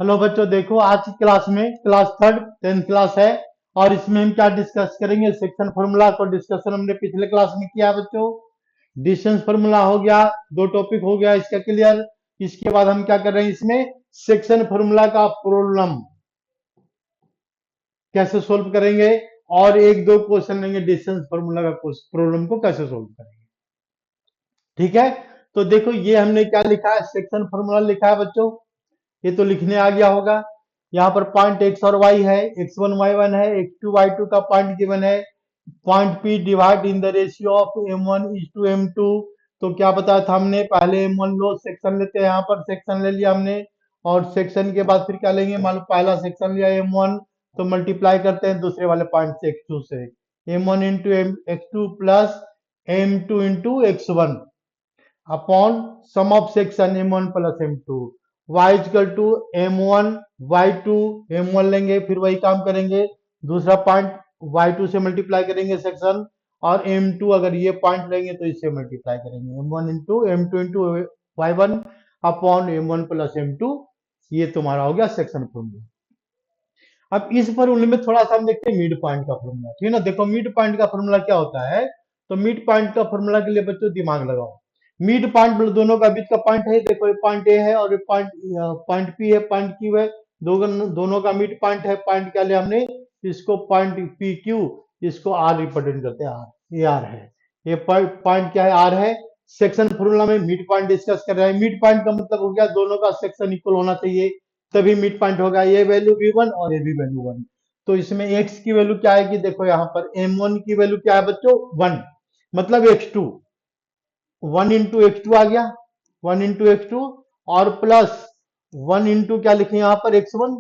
Hello बच्चों, देखो आज की क्लास में क्लास थर्ड 10th क्लास है। और इसमें हम क्या डिस्कस करेंगे? सेक्शन फॉर्मूला को डिस्कशन हमने पिछले क्लास में किया बच्चों। डिस्टेंस फॉर्मूला हो गया, दो टॉपिक हो गया इसका क्लियर। इसके बाद हम क्या कर रहे हैं इसमें? सेक्शन फॉर्मूला का प्रॉब्लम कैसे सोल्व करेंगे, और एक दो क्वेश्चन लेंगे डिस्टेंस फॉर्मूला का प्रॉब्लम को कैसे सोल्व करेंगे। ठीक है, तो देखो ये हमने क्या लिखा है, सेक्शन फॉर्मूला लिखा है बच्चों। ये तो लिखने आ गया होगा। यहाँ पर पॉइंट एक्स और वाई है, x1 y1 है, x2 y2 का पॉइंट गिवन है। Point P divide in the ratio of m1 is to m2। तो क्या बताया था हमने? पहले m1 लो, सेक्शन लेते हैं, यहाँ पर सेक्शन ले लिया हमने। और सेक्शन के बाद फिर क्या लेंगे? मान लो पहला सेक्शन लिया m1, तो मल्टीप्लाई करते हैं दूसरे वाले पॉइंट से x2 से। m1 into x2 plus m2 into x1 upon sum of section m1 plus m2। y equal to m1 y2, m1 लेंगे फिर वही काम करेंगे, दूसरा पॉइंट y2 से मल्टीप्लाई करेंगे सेक्शन, और m2 अगर ये पॉइंट लेंगे तो इससे मल्टीप्लाई करेंगे, m1 into m2 into y1 upon m1 plus m2। ये तुम्हारा हो गया सेक्शन फॉर्मूला। अब इस फॉर्मूले में थोड़ा सा हम देखते हैं मिड पॉइंट का फॉर्मूला। ठीक है ना? देखो मिड पॉइंट का फॉर्मूला क्या होता है। तो मिड पॉइंट का फॉर्मूला के लिए बच्चों दिमाग लगाओ। मिड पॉइंट मतलब दोनों का बीच का पॉइंट है। देखो ये पॉइंट ए है और ये पॉइंट पॉइंट पी है, पॉइंट क्यू है। दोनों का मिड पॉइंट है। पॉइंट क्या लिया हमने? इसको पॉइंट पी क्यू, इसको आर रिप्रेजेंट करते हैं, आर, ये आर है। ये पॉइंट क्या है? आर है। सेक्शन फॉर्मूला में मिड पॉइंट डिस्कस कर रहे हैं। मिड पॉइंट का मतलब हो गया दोनों का सेक्शन इक्वल होना चाहिए, तभी मिड पॉइंट होगा। ये वैल्यू v1 और ये भी वैल्यू 1। तो इसमें x की वैल्यू क्या आएगी? देखो यहाँ पर m1 की वैल्यू क्या है बच्चों? 1, मतलब x2। 1 इंटू एक्स टू आ गया, 1 इंटू x2, और प्लस 1 इंटू क्या लिखे यहाँ पर? x1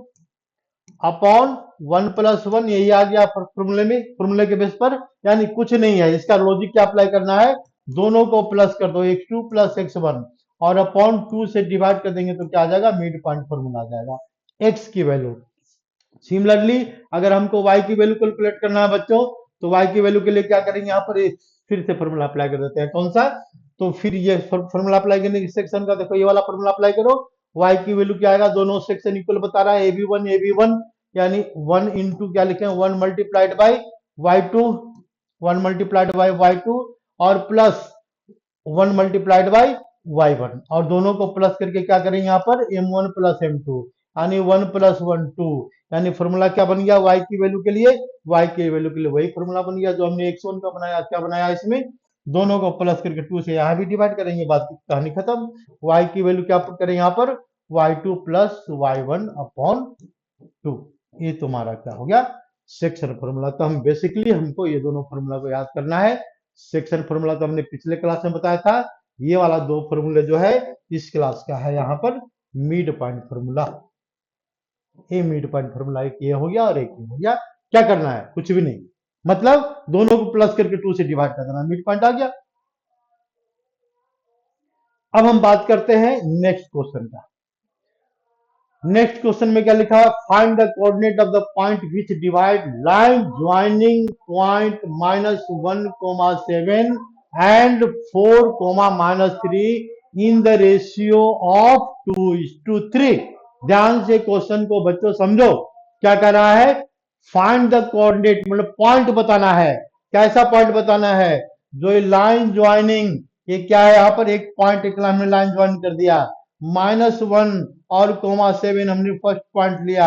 अपॉन 1 प्लस 1, यही आ गया फॉर्मूले में, फॉर्मूले के बेस पर। यानी कुछ नहीं है, इसका लॉजिक क्या अप्लाई करना है? दोनों को प्लस कर दो, x2 प्लस x1, और अपॉन 2 से डिवाइड कर देंगे तो क्या आ जाएगा? मिड पॉइंट फॉर्मूला आ जाएगा, x की वैल्यू। सिमिलरली अगर हमको y की वैल्यू कैलकुलेट करना है बच्चों, तो y की वैल्यू के लिए क्या करेंगे? यहाँ पर फिर से फॉर्मूला अप्लाई कर देते हैं। कौन सा? तो फिर ये फॉर्मूला अप्लाई करने की सेक्शन का देखो, ये वाला फॉर्मूला अप्लाई करो। y की वैल्यू क्या आएगा? दोनों सेक्शन इक्वल बता रहा है, ab1 यानी 1 इंटू क्या लिखे? 1 multiplied by y2, 1 multiplied by y2, और प्लस 1 मल्टीप्लाइड बाई y1, और दोनों को प्लस करके क्या करेंगे यहाँ पर? m1 प्लस m2, यानी 1 प्लस 1 2। यानी फॉर्मूला क्या बन गया? y की वैल्यू के लिए, y के वैल्यू के लिए वही फॉर्मूला बन गया जो हमने x1 का बनाया। क्या बनाया इसमें? दोनों को प्लस करके 2 से यहाँ भी डिवाइड करेंगे, बात की कहानी खत्म। y की वैल्यू क्या करें यहाँ पर? y2 plus y1 upon 2। ये तुम्हारा क्या हो गया? Section formula. तो हम बेसिकली हमको ये दोनों फॉर्मूला को याद करना है। सेक्शन फॉर्मूला तो हमने पिछले क्लास में बताया था। ये वाला दो फॉर्मूले जो है इस क्लास का है यहाँ पर मिड पॉइंट फॉर्मूला। ये मिड पॉइंट फॉर्मूला, एक ये हो गया और एक ये हो गया। क्या करना है? कुछ भी नहीं, मतलब दोनों को प्लस करके 2 से डिवाइड कर देना, मिड पॉइंट आ गया। अब हम बात करते हैं नेक्स्ट क्वेश्चन का। नेक्स्ट क्वेश्चन में क्या लिखा है? Find the coordinate of the point which divide line joining point -1, 7 and 4, -3 in the ratio of 2:3। ध्यान से क्वेश्चन को बच्चों समझो। क्या कह रहा है? फाइंड द कोऑर्डिनेट मतलब पॉइंट बताना है। कैसा पॉइंट बताना है? जो ये लाइन ज्वाइनिंग, ये क्या है? यहाँ पर एक पॉइंट, एक लाइन ज्वाइन कर दिया, -1 और -7 हमने फर्स्ट पॉइंट लिया।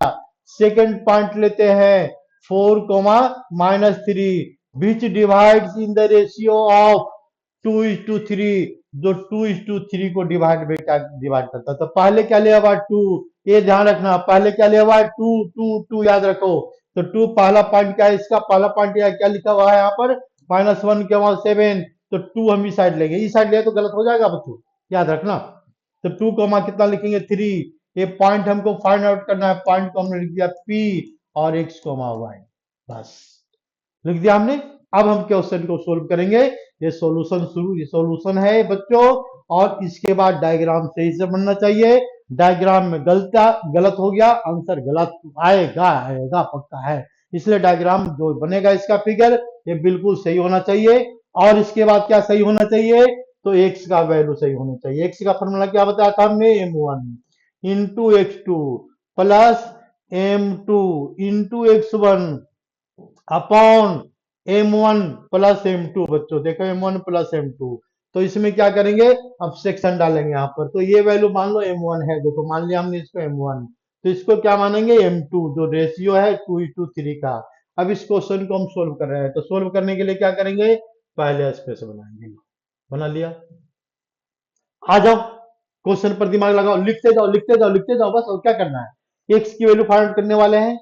सेकंड पॉइंट लेते हैं 4, -3, विच divides in the ratio of 2:3। जो 2:3 को डिवाइड करता है। तो पहले क्या लिया हुआ? 2। ये ध्यान रखना, पहले क्या लिया हुआ है? 2 2 2 याद रखो। तो 2 पहला पॉइंट क्या है? इसका पहला पॉइंट क्या लिखा हुआ है यहाँ पर? -1, 7। तो 2 हम इस साइड लेंगे, इस साइड लिया तो गलत हो जाएगा बच्चों, याद रखना। तो 2 कितना लिखेंगे? 3। ये पॉइंट हमको फाइंड आउट करना है। पॉइंट को हमने लिख दिया P और x, y, बस लिख दिया हमने। अब हम क्वेश्चन को सोल्व करेंगे। ये सॉल्यूशन है बच्चों, और इसके बाद डायग्राम सही से बनना चाहिए। डायग्राम में गलत हो गया, आंसर गलत आएगा, आएगा पक्का है। इसलिए डायग्राम जो बनेगा इसका फिगर, ये बिल्कुल सही होना चाहिए। और इसके बाद क्या सही होना चाहिए? तो x का वैल्यू सही होना चाहिए। x का फॉर्मूला क्या बताया था हमने? m1 into x2 plus m2 into x1 upon m1 plus m2। बच्चों देखो m1 प्लस m2, तो इसमें क्या करेंगे, अब सेक्शन डालेंगे यहाँ पर। तो ये वैल्यू मान लो m1 है, देखो मान लिया हमने इसको m1, तो इसको क्या मानेंगे m2, जो रेशियो है 2:3 का। अब इस क्वेश्चन को हम सोल्व कर रहे हैं, तो सोल्व करने के लिए क्या करेंगे, पहले स्पेस बनाएंगे। बना लिया, आ जाओ क्वेश्चन पर दिमाग लगाओ, लिखते जाओ लिखते जाओ लिखते जाओ, बस और क्या करना है। एक्स की वैल्यू फाइंड आउट करने वाले हैं।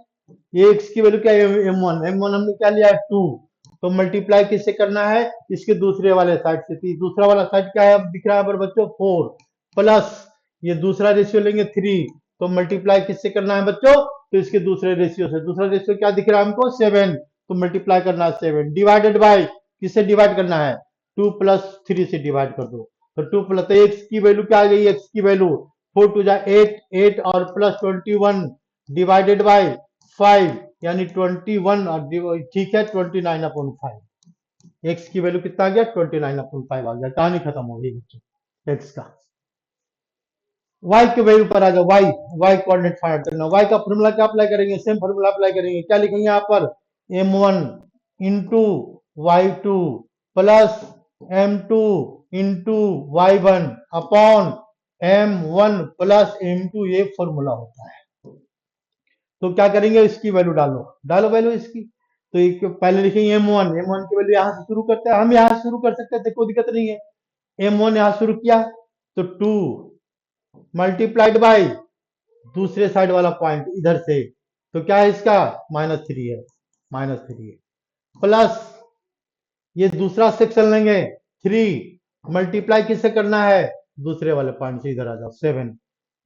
ये एक्स की वैल्यू क्या है, m1 हमने क्या लिया है 2, तो मल्टीप्लाई किससे करना है, इसके दूसरे वाले साइड से। दूसरा वाला साइड क्या है, अब दिख रहा है पर बच्चों 4, प्लस ये दूसरा रेशियो लेंगे 3, तो मल्टीप्लाई किससे करना है बच्चों, तो इसके दूसरे रेशियो से। दूसरा रेशियो क्या दिख रहा है हमको 7, तो मल्टीप्लाई करना है 7, डिवाइडेड बाय किससे डिवाइड करना है, 2 प्लस 3 से डिवाइड कर दो। तो 2 प्लस, तो एक्स की वैल्यू क्या आ गई, एक्स की वैल्यू 4 टू जा 8, 8 और प्लस 21 डिवाइडेड बाय 5 यानी 21, और ठीक है 29/5। एक्स की वैल्यू कितना आ गया, 29/5 आ गया। कहानी खत्म हो गई बच्चों एक्स का। वाई के वैल्यू पर आ जाओ, वाई वाई कोऑर्डिनेट फाइंड करना। वाई का फॉर्मूला क्या अप्लाई करेंगे, सेम फॉर्मूला अप्लाई करेंगे। क्या लिखेंगे यहाँ पर, m1 into y2 plus m2 into y1 upon m1 plus m2, ये फॉर्मूला होता है। तो क्या करेंगे, इसकी वैल्यू डालो, डालो वैल्यू इसकी। तो एक पहले लिखेंगे m1 की वैल्यू यहां से शुरू करते हैं, हम यहां से शुरू कर सकते हैं, कोई दिक्कत नहीं है। m1 यहां शुरू किया तो 2 मल्टीप्लाइड बाई दूसरे साइड वाला पॉइंट इधर से, तो क्या है इसका -3 है, -3 है, प्लस ये दूसरा सेक्शन लेंगे 3 मल्टीप्लाई किससे करना है, दूसरे वाले पॉइंट से, इधर आ जाओ 7।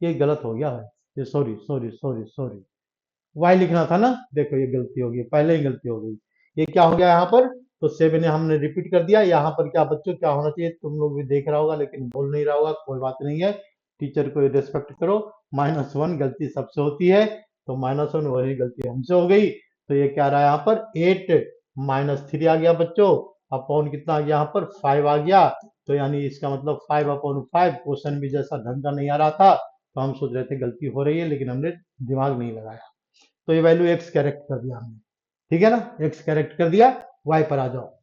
ये गलत हो गया है, ये sorry sorry sorry sorry, Y लिखना था ना, देखो ये गलती हो गई, पहले ही गलती हो गई। ये क्या हो गया यहाँ पर, तो 7 हमने रिपीट कर दिया। यहाँ पर क्या बच्चों क्या होना चाहिए, तुम लोग भी देख रहा होगा लेकिन बोल नहीं रहा होगा, कोई बात नहीं है, टीचर को रेस्पेक्ट करो। -1 गलती सबसे होती है, तो -1 वही गलती हमसे हो गई। तो ये क्या रहा है यहाँ पर 8 - 3 आ गया बच्चों, अपॉन कितना आ गया यहाँ पर 5 आ गया। तो यानी इसका मतलब 5/5। क्वेश्चन भी जैसा ढंग का नहीं आ रहा था, तो हम सोच रहे थे गलती हो रही है, लेकिन हमने दिमाग नहीं लगाया। तो ये वैल्यू एक्स करेक्ट कर दिया हमने, ठीक है ना, एक्स करेक्ट कर दिया। वाई पर आ जाओ।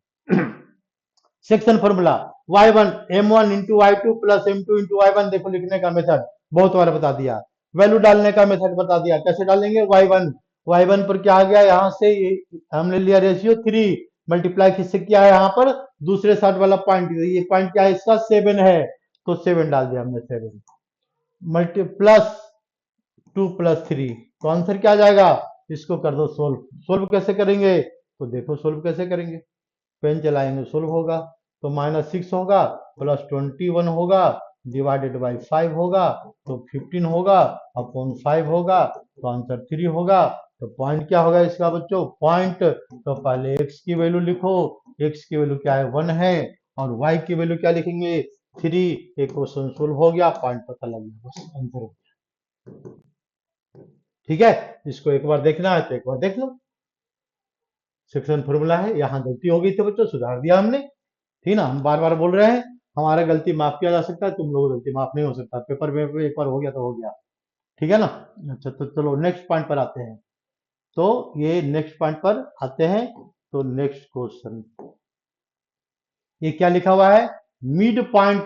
Section formula y1 m1 into y2 plus m2 into y1, देखो लिखने का मेथड बहुत बार बता दिया, वैल्यू डालने का मेथड बता दिया, कैसे डालेंगे। y1 पर क्या आ गया, यहां से हमने लिया रेशियो 3, मल्टीप्लाई किससे किया है यहाँ पर, दूसरे साइड वाला पॉइंट, ये पॉइंट क्या है इसका 7 है, तो 7 डाल दिया हमने 7 मल्टी प्लस 2 प्लस 3, तो आंसर क्या आ जाएगा, इसको कर दो सोल्व। सोल्व कैसे करेंगे, तो देखो सोल्व कैसे करेंगे, पेन चलाएंगे सोल्व होगा। तो -6 होगा प्लस 21 होगा डिवाइडेड बाई 5 होगा, तो 15 होगा अपॉन 5 होगा, तो आंसर 3 होगा। तो पॉइंट क्या होगा इसका बच्चों, पॉइंट, तो पहले x की वैल्यू लिखो, x की वैल्यू क्या है 1 है, और y की वैल्यू क्या लिखेंगे 3। एक क्वेश्चन सोल्व हो गया, पॉइंट पता लग गया, बस आंसर हो गया। ठीक है, इसको एक बार देखना है तो एक बार देख लो, सेक्शन फॉर्मूला है। यहाँ गलती हो गई थी बच्चों, सुधार दिया हमने, ठीक ना। हम बार बार बोल रहे हैं, हमारा गलती माफ किया जा सकता है, तुम लोगों की गलती माफ नहीं हो सकता, पेपर में एक बार हो गया तो हो गया, ठीक है ना। अच्छा तो चलो नेक्स्ट पॉइंट पर आते हैं। तो ये नेक्स्ट पॉइंट पर आते हैं, तो नेक्स्ट क्वेश्चन ये क्या लिखा हुआ है, mid point,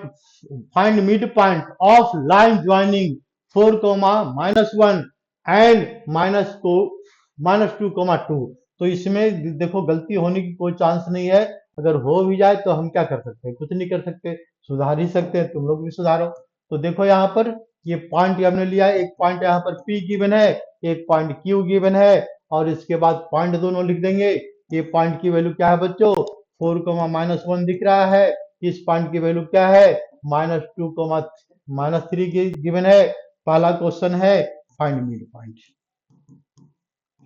find mid point of line joining 4, -1 and -2, तो इसमें देखो गलती होने की कोई चांस नहीं है। अगर हो भी जाए तो हम क्या कर सकते हैं, कुछ नहीं कर सकते, सुधार ही सकते हैं, तुम लोग भी सुधारो। तो देखो यहाँ पर ये पॉइंट हमने लिया है, एक पॉइंट यहाँ पर P गिवन है, एक पॉइंट Q गिवन है, और इसके बाद पॉइंट दोनों लिख देंगे। ये पॉइंट की वैल्यू क्या है बच्चों, 4, -1 दिख रहा है, इस पॉइंट की वैल्यू क्या है -2, -3 गिवन है। पहला क्वेश्चन है find mid point,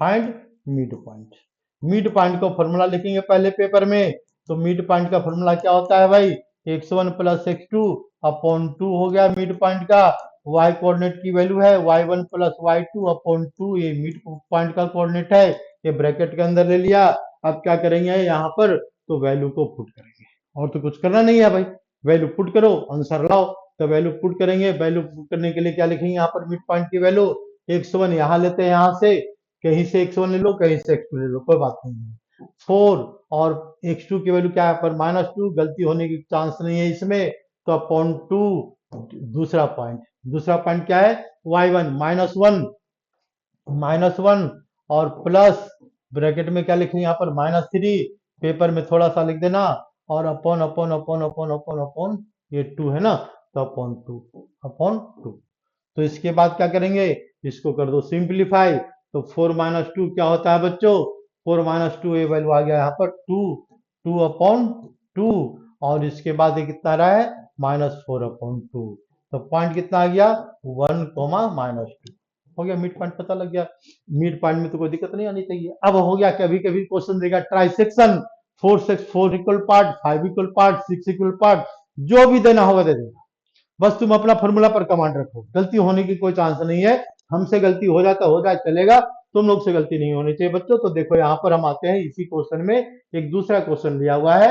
find mid point. Mid point को फॉर्मूला लिखेंगे पहले पेपर में। तो मिड पॉइंट का फॉर्मूला क्या होता है भाई, x1 प्लस x2 अपॉन 2 हो गया मिड पॉइंट का। y कोऑर्डिनेट की वैल्यू है y1 प्लस y2 अपॉन 2, ये मिड पॉइंट का कोऑर्डिनेट है, ये ब्रैकेट के अंदर ले लिया। अब क्या करेंगे यहाँ पर, तो वैल्यू को पुट करेंगे, और तो कुछ करना नहीं है भाई, वैल्यू पुट करो आंसर लाओ। तो वैल्यू पुट करेंगे, वैल्यू पुट करने के लिए क्या लिखेंगे यहाँ पर, मिड पॉइंट की वैल्यू x1 यहाँ लेते हैं, यहाँ से कहीं से x1 ले लो, कहीं से x2 ले लो, कोई बात नहीं है। 4 और x2 की वैल्यू क्या है पर -2, गलती होने की चांस नहीं है इसमें, तो अपॉन 2। दूसरा पॉइंट क्या है, y1 -1 और प्लस ब्रैकेट में क्या लिखेंगे यहाँ पर -3, पेपर में थोड़ा सा लिख देना, और upon upon upon upon upon upon ये 2 है ना, तो अपॉन 2। तो इसके बाद क्या करेंगे, इसको कर दो सिंप्लीफाई, तो 4 - 2 क्या होता है बच्चों, 4 - 2 ये वैल्यू आ गया यहाँ पर 2 और इसके बाद ये कितना रहा है -4/2। तो पॉइंट कितना आ गया 1, -2 हो गया। मिड पॉइंट पता लग गया, मिड पॉइंट में तो कोई दिक्कत नहीं आनी चाहिए। अब हो गया, कभी कभी क्वेश्चन देगा trisection, 4 equal part, 5 equal part, 6 equal part, जो भी देना होगा दे देगा, बस तुम अपना फॉर्मूला पर कमांड रखो, गलती होने की कोई चांस नहीं है। हमसे गलती हो जाता हो जाए चलेगा, तुम लोग से गलती नहीं होनी चाहिए बच्चों। तो देखो यहाँ पर हम आते हैं इसी क्वेश्चन में, एक दूसरा क्वेश्चन दिया हुआ है।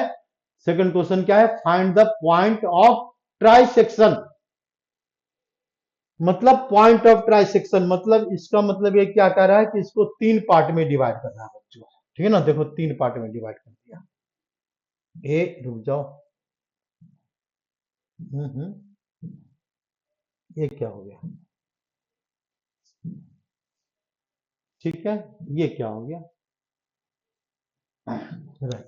सेकंड क्वेश्चन क्या है, find the point of trisection. मतलब पॉइंट ऑफ ट्राइसेक्शन मतलब इसका मतलब ये क्या कह रहा है कि इसको 3 पार्ट में डिवाइड करना है बच्चों, ठीक है ना। देखो 3 पार्ट में डिवाइड कर दिया। रुक जाओ, ये क्या हो गया, ठीक है, ये क्या हो गया, राइट।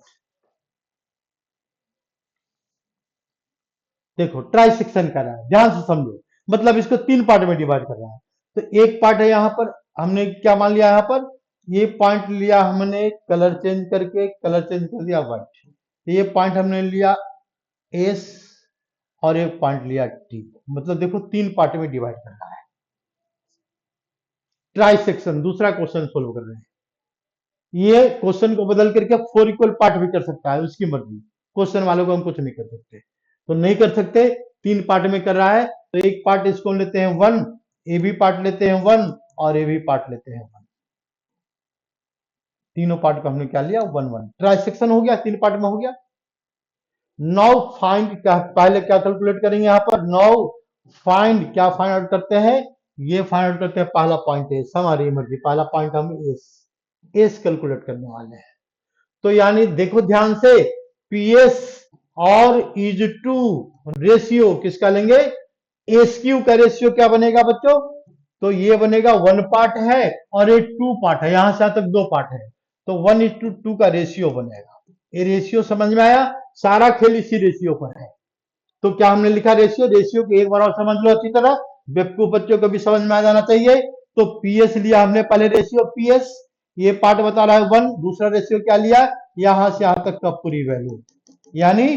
देखो ट्राइसेक्शन कर रहा है, ध्यान से समझो, मतलब इसको 3 पार्ट में डिवाइड कर रहा है। तो एक पार्ट है यहाँ पर, हमने क्या मान लिया, यहाँ पर ये पॉइंट लिया हमने, कलर चेंज कर दिया व्हाइट। ये पॉइंट हमने लिया एस, और एक पॉइंट लिया टी, मतलब देखो 3 पार्ट में डिवाइड कर रहा है। ट्राइसेक्शन दूसरा क्वेश्चन सोल्व कर रहे हैं। ये क्वेश्चन को बदल करके 4 इक्वल पार्ट भी कर सकता है, उसकी मर्जी, क्वेश्चन वालों को हम कुछ नहीं कर सकते, तो नहीं कर सकते। 3 पार्ट में कर रहा है, तो एक पार्ट इसको लेते हैं 1, ए भी पार्ट लेते हैं 1, और ए भी पार्ट लेते हैं 1, तीनों पार्ट को हमने क्या लिया 1 ट्राइसेक्शन हो गया, 3 पार्ट में हो गया। नाउ फाइंड, क्या पहले क्या कैलकुलेट करेंगे यहाँ पर, नाउ फाइंड, क्या फाइंड आउट करते हैं, ये फाइंड आउट करते हैं पहला पॉइंट है, हमारी मर्जी, पहला पॉइंट हम एस कैलकुलेट करने वाले हैं। तो यानी देखो ध्यान से, पीएस और इज टू रेशियो किसका लेंगे, एस क्यू का रेशियो क्या बनेगा बच्चों, तो ये बनेगा 1 पार्ट है और ये 2 पार्ट है, यहां से यहां तक 2 पार्ट है, तो 1:2 का रेशियो बनेगा। ये रेशियो समझ में आया, सारा खेल इसी रेशियो पर है। तो क्या हमने लिखा रेशियो को एक बार और समझ लो अच्छी तरह, बेवकूफ बच्चों को भी समझ में आ जाना चाहिए। तो पीएस लिया हमने पहले रेशियो पीएस, ये पार्ट बता रहा है 1, दूसरा रेशियो क्या लिया, यहां से यहां तक का पूरी वैल्यू, यानी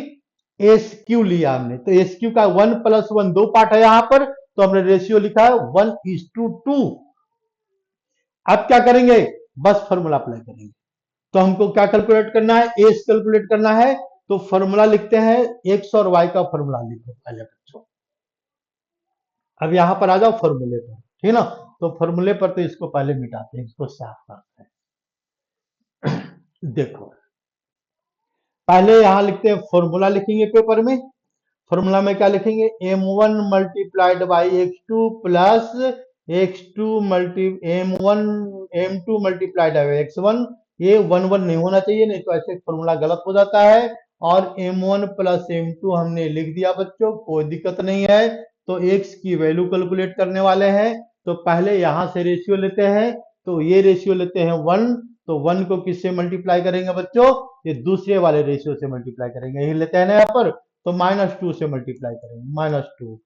एस क्यू लिया हमने, तो एस क्यू का 1 + 1 2 पार्ट है यहां पर, तो हमने रेशियो लिखा है 1:2। अब क्या करेंगे, बस फॉर्मूला अप्लाई करेंगे। तो हमको क्या कैलकुलेट करना है, एस कैलकुलेट करना है, तो फॉर्मूला लिखते हैं, एक्स और वाई का फॉर्मूला लिखो पहले बच्चों। अब यहां पर आ जाओ फॉर्मूले पर, ठीक है ना। तो फॉर्मूले पर तो इसको पहले मिटाते हैं, इसको साफ करते हैं। देखो पहले यहां लिखते हैं, फॉर्मूला लिखेंगे पेपर में, फॉर्मूला में क्या लिखेंगे, m1 multiplied by x2 plus x2 multi m1 m2 multiplied by x1, ये 1 नहीं होना चाहिए, नहीं तो ऐसे फॉर्मूला गलत हो जाता है। और m1 + m2 हमने लिख दिया बच्चों, कोई दिक्कत नहीं है। तो x की वैल्यू कैलकुलेट करने वाले हैं, तो पहले यहां से रेशियो लेते हैं, तो ये रेशियो लेते हैं 1, तो 1 को किससे मल्टीप्लाई करेंगे बच्चों, ये दूसरे वाले रेशियो से मल्टीप्लाई करेंगे, यही लेते हैं ना यहाँ पर, तो -2 से मल्टीप्लाई करेंगे, -2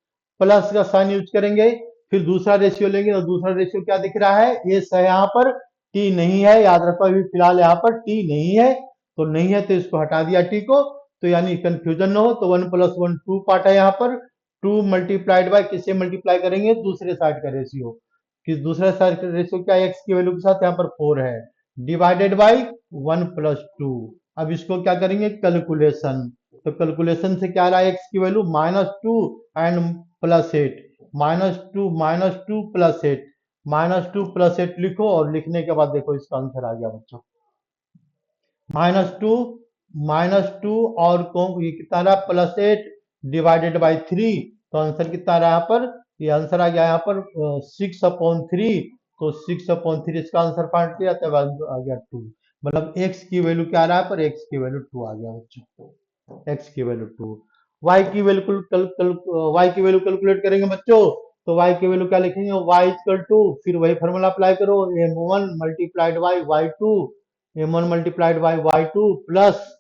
प्लस का साइन यूज करेंगे, फिर दूसरा रेशियो लेंगे, तो दूसरा रेशियो क्या दिख रहा है, एस है यहाँ पर, टी नहीं है, याद रखो अभी फिलहाल यहाँ पर टी नहीं है, तो नहीं है तो इसको हटा दिया टी को, तो यानी कंफ्यूजन ना हो, तो 1 + 1 2 पार्ट है यहाँ पर, 2 मल्टीप्लाइड बाय किससे मल्टीप्लाई करेंगे, दूसरे साइड का रेशियो, कि दूसरा साइड का रेशियो क्या है, एक्स की वैल्यू के साथ यहाँ पर 4 है, डिवाइडेड बाई 1 + 2। अब इसको क्या करेंगे कैलकुलेशन, तो कैलकुलेशन से क्या आ रहा है, एक्स की वैल्यू -2 एंड +8, -2 +8, -2 +8 लिखो, और लिखने के बाद देखो इसका आंसर आ गया बच्चों, -2 -2 और ये कितना रहा +8 डिवाइडेड बाई 3, तो आंसर कितना रहा यहाँ पर, ये आंसर आ गया यहाँ पर 6/3 तो 6/3 इसका आंसर फाइंड किया, तब आ गया 2। मतलब x की वैल्यू क्या आ रहा है पर x की वैल्यू 2 आ गया बच्चों, x की वैल्यू 2। y की वैल्यू y की वैल्यू कैलकुलेट करेंगे बच्चों, तो y की वैल्यू क्या लिखेंगे, y इक्वल टू, फिर वही फॉर्मूला अप्लाई करो, m1 multiplied by y2, m1 multiplied by y2 plus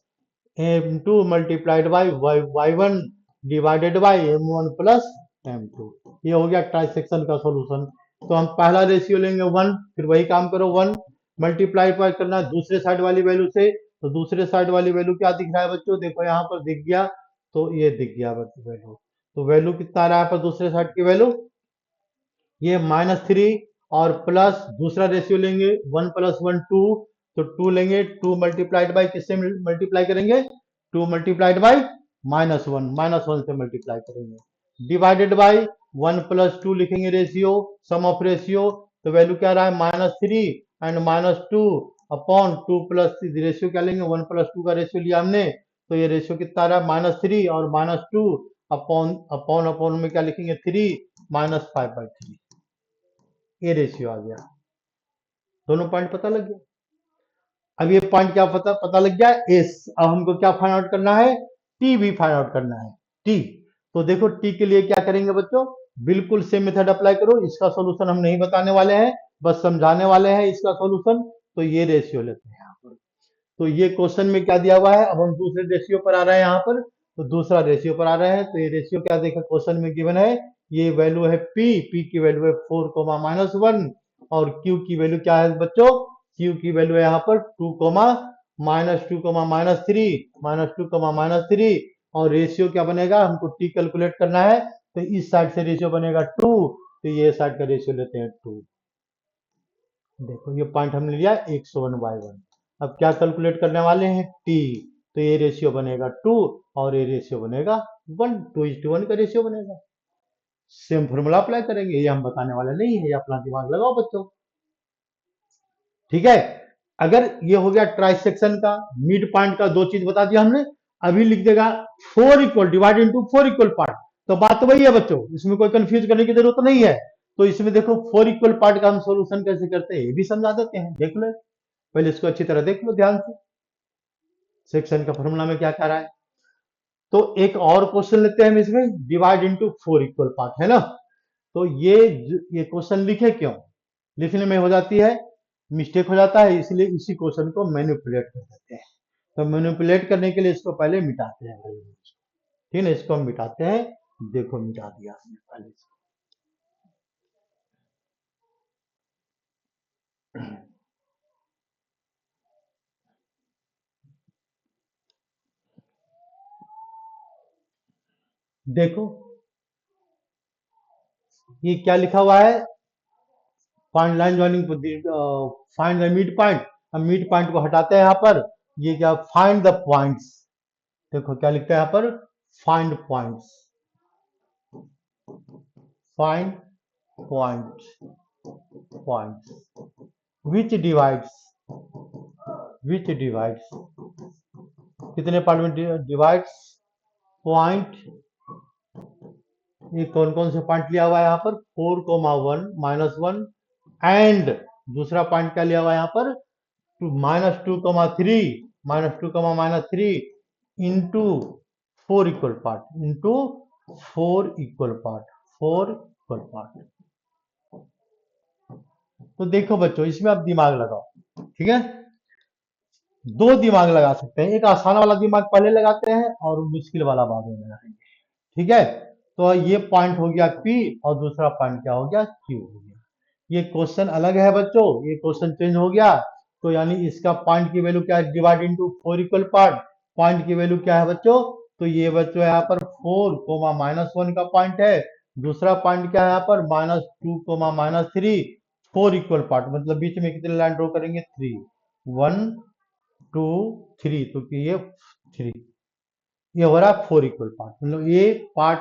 m2 multiplied by y1 divided by m1 plus m2। ये हो गया ट्राइसेक्शन का सॉल्यूशन। तो हम पहला रेशियो लेंगे 1, फिर वही काम करो 1 मल्टीप्लाई बाय करना है दूसरे साइड वाली वैल्यू से, तो दूसरे साइड वाली वैल्यू क्या दिख रहा है बच्चों, देखो यहाँ पर दिख गया, तो ये दिख गया बच्चों वैल्यू। तो वैल्यू कितना आ रहा है पर दूसरे साइड की वैल्यू, ये -3 और प्लस दूसरा रेशियो लेंगे 1 प्लस 1 2, तो 2 लेंगे, 2 मल्टीप्लाइड बाई किससे मल्टीप्लाई करेंगे, 2 मल्टीप्लाइड बाई -1 से मल्टीप्लाई करेंगे, डिवाइडेड बाई 1 प्लस 2 लिखेंगे रेशियो, सम ऑफ रेशियो, तो वैल्यू क्या रहा है -3 एंड -2 अपॉन 2 प्लस रेशियो क्या लेंगे 1 प्लस 2 का रेशियो लिया हमने, तो ये रेशियो कितना आ रहा है -3 और -2 अपॉन अपॉन अपॉन में क्या लिखेंगे 3 -5/3, ये रेशियो आ गया। दोनों पॉइंट पता लग गया। अब ये पॉइंट क्या पता लग गया एस। अब हमको क्या फाइंड आउट करना है, टी भी फाइंड आउट करना है, टी। तो देखो टी के लिए क्या करेंगे बच्चों, बिल्कुल सेम मेथड अप्लाई करो, इसका सॉल्यूशन हम नहीं बताने वाले हैं, बस समझाने वाले हैं इसका सॉल्यूशन। तो ये रेशियो लेते हैं यहाँ पर, तो ये क्वेश्चन में क्या दिया हुआ है, अब हम दूसरे रेशियो पर आ रहे हैं यहाँ पर, तो दूसरा रेशियो पर आ रहे हैं, तो ये रेशियो क्या देखा क्वेश्चन में गिवन है, ये वैल्यू है पी की वैल्यू है 4, -1 और क्यू की वैल्यू क्या है बच्चों, क्यू की वैल्यू है यहाँ पर 2, -2, -3 और रेशियो क्या बनेगा, हमको टी कैलकुलेट करना है, तो इस साइड से रेशियो बनेगा 2, तो ये साइड का रेशियो लेते हैं 2। देखो ये पॉइंट हमने लिया x1y1। अब क्या कैलकुलेट करने वाले हैं t, तो ये रेशियो बनेगा 2 और ये रेशियो बनेगा 1, 2:1 का रेशियो बनेगा। सेम फॉर्मूला अप्लाई करेंगे, ये हम बताने वाले नहीं है, ये अपना दिमाग लगाओ बच्चों, ठीक है। अगर ये हो गया ट्राइसेक्शन का, मिड पॉइंट का, दो चीज बता दिया हमने। अभी लिख देगा 4 equal divide into 4 equal part, तो बात तो वही है बच्चों, इसमें कोई कंफ्यूज करने की जरूरत नहीं है। तो इसमें देखो 4 इक्वल पार्ट का हम सॉल्यूशन कैसे करते हैं ये भी समझा देते हैं, देख लो पहले इसको अच्छी तरह देख लो ध्यान से, सेक्शन का फॉर्मूला में क्या कह रहा है। तो एक और क्वेश्चन लेते हैं हम इसमें, डिवाइड इनटू 4 इक्वल पार्ट है ना। तो ये क्वेश्चन लिखे क्यों, लिखने में हो जाती है मिस्टेक हो जाता है, इसलिए इसी क्वेश्चन को मैनिपुलेट कर देते हैं। तो मैनिपुलेट करने के लिए इसको पहले मिटाते हैं भाई, ठीक है, इसको हम मिटाते हैं, देखो मिटा दिया हमने पहले इसको। देखो ये क्या लिखा हुआ है, find line joining, find the mid point. हम मिड पॉइंट को हटाते हैं यहाँ पर, ये क्या फाइंड द पॉइंट्स, देखो क्या लिखता है यहाँ पर, find points, find points which divides, कितने पार्ट में डिवाइड्स पॉइंट, ये कौन कौन से पॉइंट लिया हुआ है यहाँ पर, 4, 1 -1 एंड दूसरा पॉइंट क्या लिया हुआ है यहाँ पर, -2, -3 into 4 equal part, into 4 equal part. तो देखो बच्चों इसमें आप दिमाग लगाओ, ठीक है, दो दिमाग लगा सकते हैं, एक आसान वाला दिमाग पहले लगाते हैं और मुश्किल वाला बाद में लगाएंगे, ठीक है। तो ये पॉइंट हो गया P और दूसरा पॉइंट क्या हो गया Q हो गया। ये क्वेश्चन अलग है बच्चों, ये क्वेश्चन चेंज हो गया, तो यानी इसका पॉइंट की वैल्यू क्या है, divide into 4 equal part, point की वैल्यू क्या है बच्चों, तो ये बच्चों यहाँ पर 4, -1 का पॉइंट है, दूसरा पॉइंट क्या है यहाँ पर -2, -3, 4 इक्वल पार्ट, मतलब बीच में कितने लाइन ड्रॉ करेंगे 3, 1 2 3, तो ये 3, ये हो रहा है 4 इक्वल पार्ट, मतलब ये पार्ट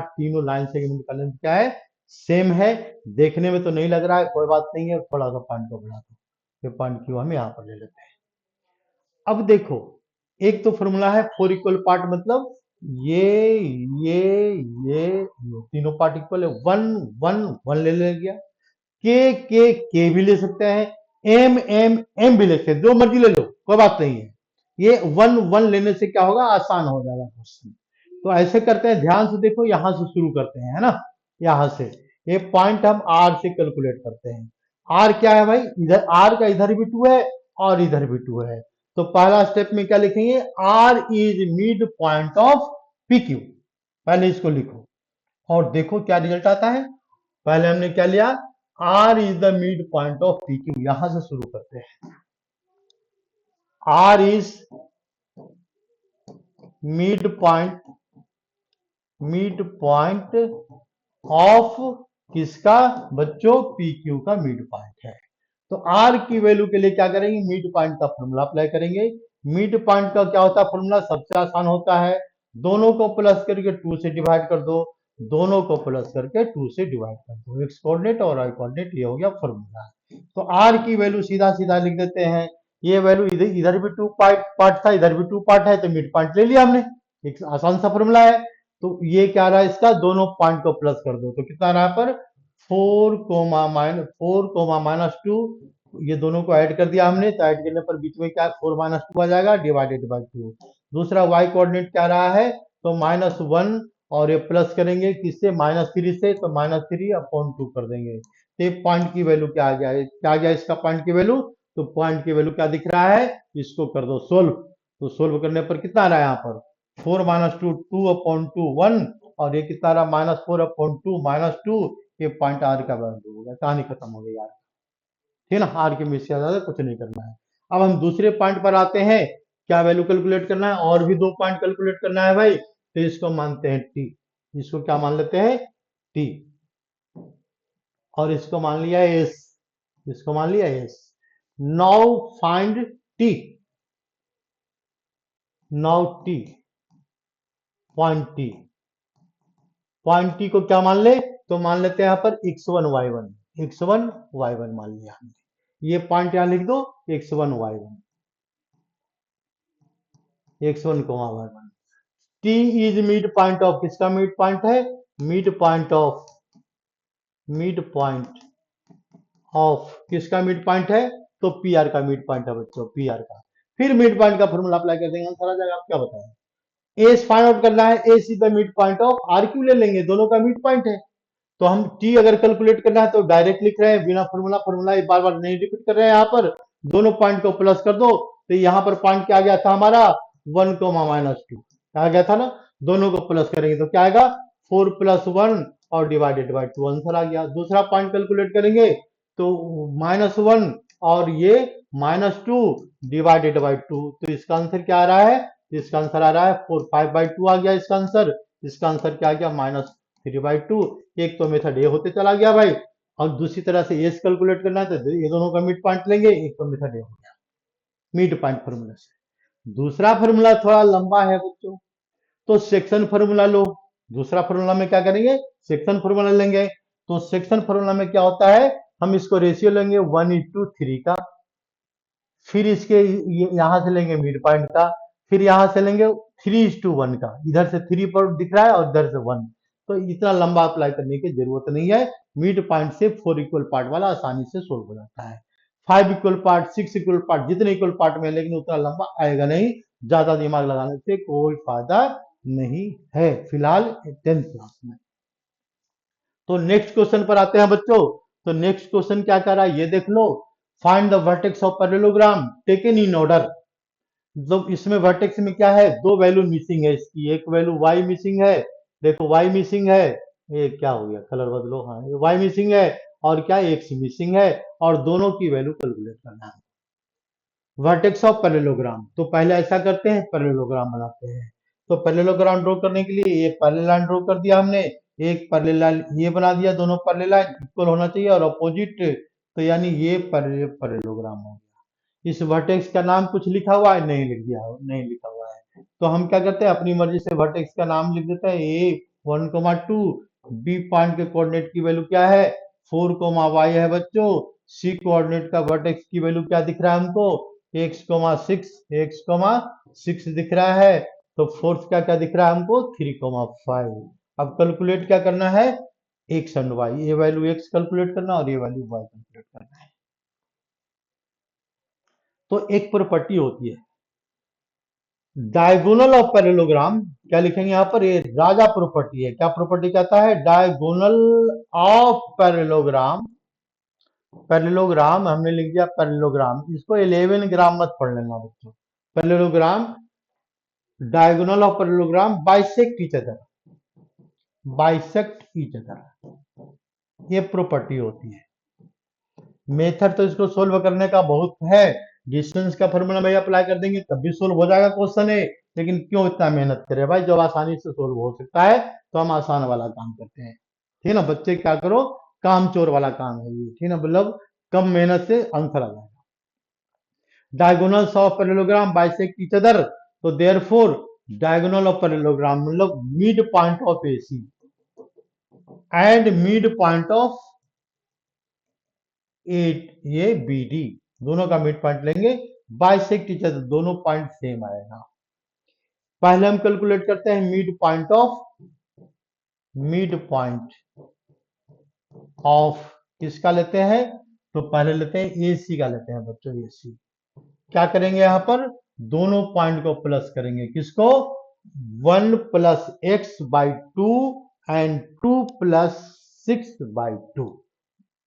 तीनों लाइन सेगमेंट का लेंथ क्या है, सेम है। देखने में तो नहीं लग रहा है, कोई बात नहीं है, थोड़ा सा पॉइंट को बढ़ा दो, ये पॉइंट क्यों हम यहाँ पर ले लेते हैं। अब देखो एक तो फॉर्मूला है 4 इक्वल पार्ट, मतलब ये तीनों पार्ट इक्वल है, 1 1 1 ले गया, के भी ले सकते हैं, एम भी ले सकते हैं, जो मर्जी ले लो, कोई बात नहीं है। ये वन वन लेने से क्या होगा, आसान हो जाएगा क्वेश्चन। तो ऐसे करते हैं, ध्यान से देखो, यहां से शुरू करते हैं, है ना। यहां से ये पॉइंट हम आर से कैलकुलेट करते हैं। आर क्या है भाई, इधर आर का इधर भी 2 है और इधर भी 2 है। तो पहला स्टेप में क्या लिखेंगे, R is mid point of P Q. पहले इसको लिखो और देखो क्या रिजल्ट आता है। पहले हमने क्या लिया, R is the mid point of P Q. यहां से शुरू करते हैं, R is mid point of किसका बच्चों, पी क्यू का मिड पॉइंट है। तो आर की वैल्यू के लिए क्या करेंगे, मिड पॉइंट का फॉर्मूला अप्लाई करेंगे। मिड पॉइंट का क्या होता है फॉर्मूला, सबसे आसान होता है, दोनों को प्लस करके 2 से डिवाइड कर दो, दोनों को प्लस करके 2 से डिवाइड कर दो, एक्स कोऑर्डिनेट और वाई कोऑर्डिनेट, ये हो गया फॉर्मूला। तो आर की वैल्यू सीधा सीधा लिख देते हैं। ये वैल्यू इधर इधर भी 2 पार्ट था, इधर भी 2 पार्ट है, तो मिड पॉइंट ले लिया हमने, एक आसान सा फॉर्मूला है। तो ये क्या रहा इसका, दोनों पॉइंट को प्लस कर दो, तो कितना रहा पर 4 - 2, ये दोनों को ऐड कर दिया हमने, तो ऐड करने पर बीच में क्या 4 - 2 आ जाएगा डिवाइडेड बाई 2। दूसरा वाई कोऑर्डिनेट क्या रहा है, तो -1, और ये प्लस करेंगे किससे, -3 से, तो -3/2 कर देंगे। तो पॉइंट की वैल्यू क्या आ गया, क्या आ गया इसका पॉइंट की वैल्यू, तो पॉइंट की वैल्यू क्या दिख रहा है, इसको कर दो सोल्व। तो सोल्व करने पर कितना आ रहा है यहाँ पर 4 - 2 2/2 1, और ये कितना रहा -4/2 -2। ये पॉइंट आर का वैल्यू होगा, कहानी खत्म हो गई यार, ठीक है ना। आर के मिस से ज्यादा कुछ नहीं करना है। अब हम दूसरे पॉइंट पर आते हैं, क्या वैल्यू कैलकुलेट करना है, और भी 2 पॉइंट कैलकुलेट करना है भाई। तो इसको मानते हैं टी, इसको क्या मान लेते हैं टी, और इसको मान लिया एस, इसको मान लिया S. Now find T, now T, point T, point T को क्या मान ले, तो मान लेते हैं यहाँ पर x1 y1, x1 y1 मान लिया हमने। ये पॉइंट यहां लिख दो, x1 y1, x1 y1। T is mid point of, किसका मिड पॉइंट है, mid point of, mid point of किसका मिड पॉइंट है, तो पी आर का मिड पॉइंट है बच्चों, पी आर का। फिर मिड पॉइंट का फॉर्मूला अप्लाई कर देंगे, आंसर आ जाएगा। आप क्या बताएं, एस फाइंड आउट करना है, S is the mid point of R Q ले लेंगे, दोनों का मिड पॉइंट है। तो हम टी अगर कैलकुलेट करना है तो डायरेक्ट लिख रहे हैं, बिना फॉर्मूला फॉर्मूला बार बार नहीं रिपीट कर रहे हैं। यहाँ पर दोनों पॉइंट को प्लस कर दो, तो यहाँ पर पॉइंट क्या आ गया था हमारा 1, -2 आ गया था ना। दोनों को प्लस करेंगे तो क्या आएगा 4 + 1 और डिवाइडेड बाई 2, आंसर आ गया। दूसरा पॉइंट कैलकुलेट करेंगे तो -1 और ये -2 डिवाइडेड बाई 2, तो इसका आंसर क्या आ रहा है, इसका आंसर आ रहा है 4/5/2 आ गया इसका आंसर। इसका आंसर क्या आ गया -3/2। एक तो मेथड ए होते चला गया भाई, और दूसरी तरह से एस कैलकुलेट करना है तो ये दोनों का मिड पॉइंट लेंगे, एक तो मेथड ए हो गया मिड पॉइंट फॉर्मूला से। दूसरा फॉर्मूला थोड़ा लंबा है बच्चों, तो सेक्शन फॉर्मूला लो। दूसरा फॉर्मूला में क्या करेंगे, सेक्शन फॉर्मूला लेंगे। तो सेक्शन फॉर्मूला में क्या होता है, हम इसको रेशियो लेंगे 1:3 का, फिर इसके यहां से लेंगे मिड पॉइंट का, फिर यहां से लेंगे 3:1 का, इधर से 3 पर दिख रहा है और इधर से 1। तो इतना लंबा अप्लाई करने की जरूरत नहीं है, मिड पॉइंट से 4 इक्वल पार्ट वाला आसानी से सोल्व हो जाता है। 5 इक्वल पार्ट, 6 इक्वल पार्ट, जितने इक्वल पार्ट में, लेकिन उतना लंबा आएगा नहीं, ज्यादा दिमाग लगाने से कोई फायदा नहीं है फिलहाल 10th क्लास में। तो नेक्स्ट क्वेश्चन पर आते हैं बच्चों। तो नेक्स्ट क्वेश्चन क्या कर रहा है ये देख लो, find the vertex of parallelogram taken in order. तो इसमें वर्टेक्स में क्या है, 2 वैल्यू मिसिंग है इसकी, एक वैल्यू y मिसिंग है, देखो y मिसिंग है, ये क्या हो गया कलर बदलो, हाँ ये y मिसिंग है, और क्या x मिसिंग है, और दोनों की वैल्यू कैलकुलेट करना है। वर्टेक्स ऑफ पैरेललोग्राम, तो पहले ऐसा करते हैं, पैरेललोग्राम बनाते हैं। तो पैरेललोग्राम ड्रॉ करने के लिए एक पैरेलल लाइन ड्रॉ कर दिया हमने, एक पैरेलल लाइन ये बना दिया, दोनों पैरेलल लाइन इक्वल होना चाहिए और अपोजिट, तो यानी ये पैरेललोग्राम हो गया। इस वर्टेक्स का नाम कुछ लिखा हुआ है, नहीं लिख दिया, नहीं लिखा हुआ है, तो हम क्या करते हैं अपनी मर्जी से वर्टेक्स का नाम लिख देते हैं, ए 1,2, बी पॉइंट के कोऑर्डिनेट की वैल्यू क्या है 4, y है बच्चों, सी कोऑर्डिनेट का वर्टेक्स की वैल्यू क्या दिख रहा है हमको x, 6 दिख रहा है, तो फोर्थ क्या क्या दिख रहा है हमको 3, 5। अब कैलकुलेट क्या करना है, एक्स एंड वाई, ये वैल्यू एक्स कैलकुलेट करना और ये वैल्यू वाई कैलकुलेट करना है। तो एक प्रॉपर्टी होती है डायगोनल ऑफ पैरेललोग्राम, क्या लिखेंगे यहां पर, ये राजा प्रॉपर्टी है। क्या प्रॉपर्टी कहता है, डायगोनल ऑफ पैरेललोग्राम, पैरेललोग्राम हमने लिख दिया पैरेललोग्राम, इसको 11 ग्राम मत पढ़ लेना बच्चों। Parallelogram, diagonal of parallelogram bisect each other, bisect each other, ये प्रॉपर्टी होती है। मेथड तो इसको सोल्व करने का बहुत है, डिस्टेंस का फॉर्मूला भाई अप्लाई कर देंगे तब भी सोल्व हो जाएगा क्वेश्चन है, लेकिन क्यों इतना मेहनत करें भाई, जब आसानी से सोल्व हो सकता है तो हम आसान वाला काम करते हैं। ठीक है ना बच्चे, क्या करो, काम चोर वाला काम है ये, ठीक है ना, मतलब कम मेहनत से आंसर आ जाएगा। Diagonals of parallelogram bisect each other, तो देयरफॉर डायगोनल ऑफ पैरेललोग्राम मतलब mid point of AC and mid point of ये बी डी, दोनों का मिड पॉइंट लेंगे, बाइसेक्ट ईच अदर, दोनों पॉइंट सेम आएगा। पहले हम कैलकुलेट करते हैं मिड पॉइंट ऑफ किसका लेते हैं, तो पहले लेते हैं एसी का लेते हैं बच्चों, एसी। क्या करेंगे यहां पर, दोनों पॉइंट को प्लस करेंगे, किसको, 1 plus x by two and 2 plus 6/2,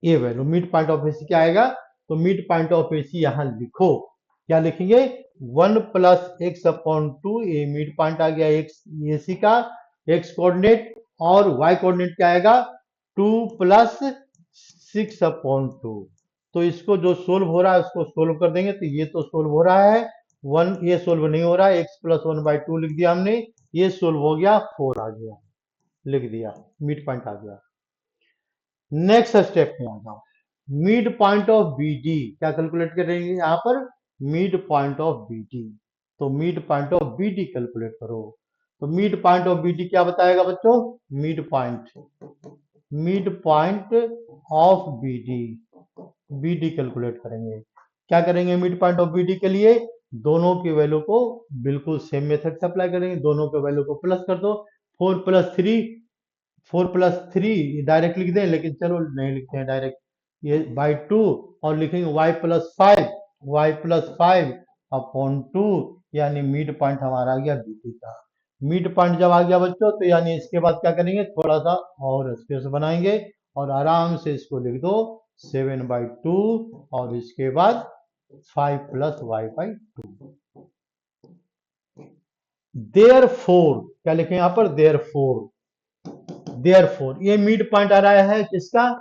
ये value mid point of AC क्या आएगा, तो मिड पॉइंट ऑफ एसी यहां लिखो, क्या लिखेंगे, 1 प्लस एक्स अपॉन टू, ये मिड पॉइंट आ गया एक्स एसी का, एक्स कोऑर्डिनेट, और वाई कोऑर्डिनेट क्या आएगा, 2 प्लस 6/2। तो इसको जो सोल्व हो रहा है उसको सोल्व कर देंगे, तो ये तो सोल्व हो रहा है, 1 ये सोल्व नहीं हो रहा है, एक्स प्लस 1/2 लिख दिया हमने, ये सोल्व हो गया, 4 आ गया, लिख दिया, मिड पॉइंट आ गया। नेक्स्ट स्टेप में आ जाओ, mid point of B D, क्या कैलकुलेट करेंगे यहां पर, mid point of B D, तो mid point of B D calculate करो, तो mid point of B D क्या बताएगा बच्चों, mid point of B D calculate करेंगे। क्या करेंगे mid point of B D के लिए, दोनों की वैल्यू को बिल्कुल सेम मेथड से अप्लाई करेंगे, दोनों के वैल्यू को प्लस कर दो, 4 प्लस 3 डायरेक्ट लिख दें, लेकिन चलो नहीं लिखते हैं डायरेक्ट, ये बाई 2, और लिखेंगे y+5 अपॉन 2, यानी मिड पॉइंट हमारा आ गया बी का। मिड पॉइंट जब आ गया बच्चों, तो यानी इसके बाद क्या करेंगे, थोड़ा सा और स्पेस बनाएंगे और आराम से इसको लिख दो 7/2, और इसके बाद 5 प्लस y/2। देयरफॉर क्या लिखें यहां पर, देयरफॉर ये मिड पॉइंट आ रहा है किसका,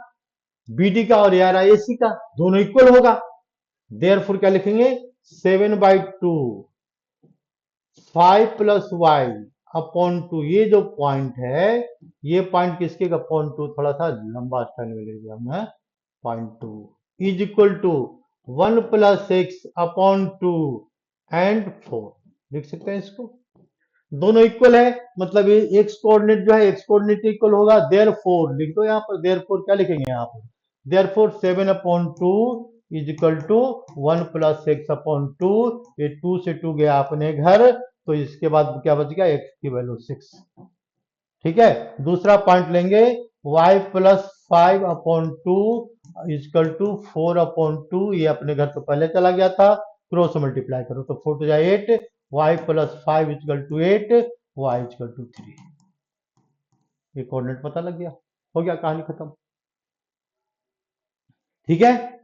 बीडी का, और ये आ रहा है एसी का, दोनों इक्वल होगा। देयरफॉर क्या लिखेंगे, 7/2 5 प्लस वाई अपॉन 2, ये जो पॉइंट है, ये पॉइंट किसके का, पॉइंट 2, थोड़ा सा लंबा स्टाइल में लिख दिया हमने, point 2 is equal to 1 plus X upon 2 and 4, लिख सकते हैं इसको, दोनों इक्वल है, मतलब ये एक्स कोऑर्डिनेट जो है एक्स कोऑर्डिनेट इक्वल होगा, देयरफॉर लिख दो यहाँ पर, देयरफॉर क्या लिखेंगे यहाँ पर, therefore 7/2 is equal to 1 plus X upon 2, ये 2 से 2 गया अपने घर, तो इसके बाद क्या बच गया, एक्स की वैल्यू 6। ठीक है, दूसरा पॉइंट लेंगे, y+5/2 इजकल टू 4/2, ये अपने घर तो पहले चला गया था, क्रॉस मल्टीप्लाई करो तो 4 to 8, y+5 equal to 8, y equal to 3, ये कोऑर्डिनेट पता लग गया, हो गया, कहानी खत्म। ठीक है,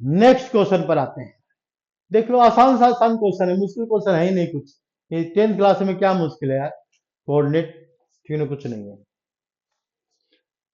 नेक्स्ट क्वेश्चन पर आते हैं, देख लो आसान सा आसान क्वेश्चन है, मुश्किल क्वेश्चन है ही नहीं कुछ, ये 10th क्लास में क्या मुश्किल है यार, कोऑर्डिनेट ठीक है, कुछ नहीं है।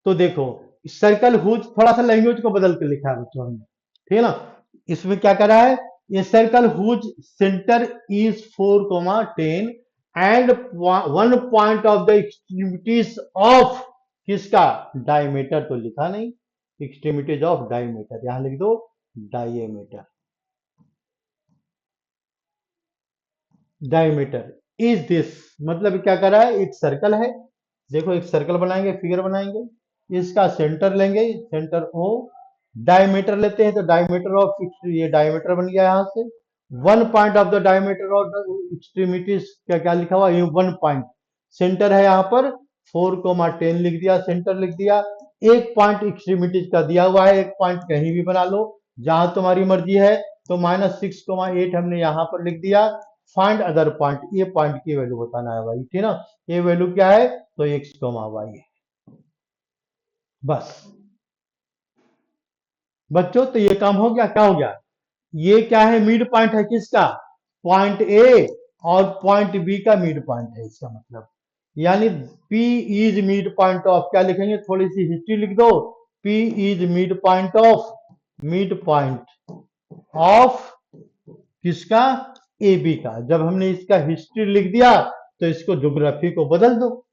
तो देखो सर्कल हुज, थोड़ा सा लैंग्वेज को बदल के लिखा है बच्चों हमने, ठीक है ना, इसमें क्या कर रहा है, ये circle whose centre is 4,10 and 1 point of the extremities of किसका, डायमीटर तो लिखा नहीं, एक्सट्रीमिटीज ऑफ डायमीटर, यहां लिख दो डायमीटर, डायमीटर इज दिस, मतलब क्या कर रहा है, एक सर्कल है, देखो एक सर्कल बनाएंगे, फिगर बनाएंगे, इसका सेंटर लेंगे, सेंटर ओ, डायमीटर लेते हैं, तो डायमीटर ऑफ, ये डायमीटर बन गया यहां से, 1 point of the diameter of the extremities, क्या क्या लिखा हुआ, ये 1 पॉइंट, सेंटर है यहां पर 4,10 लिख दिया, सेंटर लिख दिया। एक पॉइंट एक्सट्रीमिटीज का दिया हुआ है, एक पॉइंट कहीं भी बना लो जहां तुम्हारी मर्जी है। तो -6,8 हमने यहां पर लिख दिया। फाइंड अदर पॉइंट, ये पॉइंट की वैल्यू बताना है भाई, ठीक ना। ये वैल्यू क्या है, तो x,y है। बस बच्चों, तो ये काम हो गया। क्या हो गया, ये क्या है, मिड पॉइंट है किसका, पॉइंट ए और पॉइंट बी का मिड पॉइंट है इसका मतलब। यानी P is mid point of, क्या लिखेंगे, थोड़ी सी हिस्ट्री लिख दो। P is mid point of किसका, ए बी का। जब हमने इसका हिस्ट्री लिख दिया तो इसको ज्योग्राफी को बदल दो।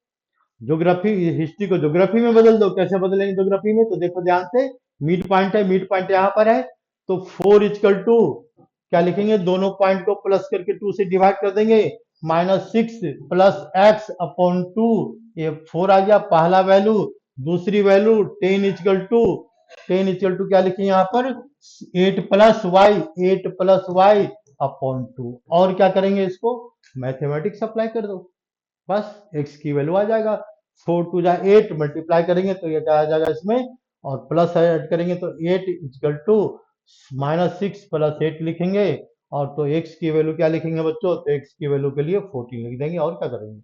ज्योग्राफी, हिस्ट्री को ज्योग्राफी में बदल दो। कैसे बदलेंगे ज्योग्राफी में, तो देखो ध्यान से, मिड पॉइंट है, मिड पॉइंट यहां पर है। तो 4 क्या लिखेंगे, दोनों पॉइंट को प्लस करके 2 से डिवाइड कर देंगे। -6 प्लस एक्स अपॉन 2, ये 4 आ गया पहला वैल्यू। दूसरी वैल्यू 10 क्या लिखेंगे यहाँ पर, 8 प्लस वाई अपॉन 2। और क्या करेंगे, इसको मैथमेटिक्स अप्लाई कर दो। बस x की वैल्यू आ जाएगा। 4 2 8 मल्टीप्लाई करेंगे तो ये क्या आ जाएगा इसमें, और प्लस ऐड करेंगे तो 8 -6 प्लस 8 लिखेंगे। और तो x की वैल्यू क्या लिखेंगे बच्चों, तो x की वैल्यू के लिए 14 लिख देंगे। और क्या करेंगे,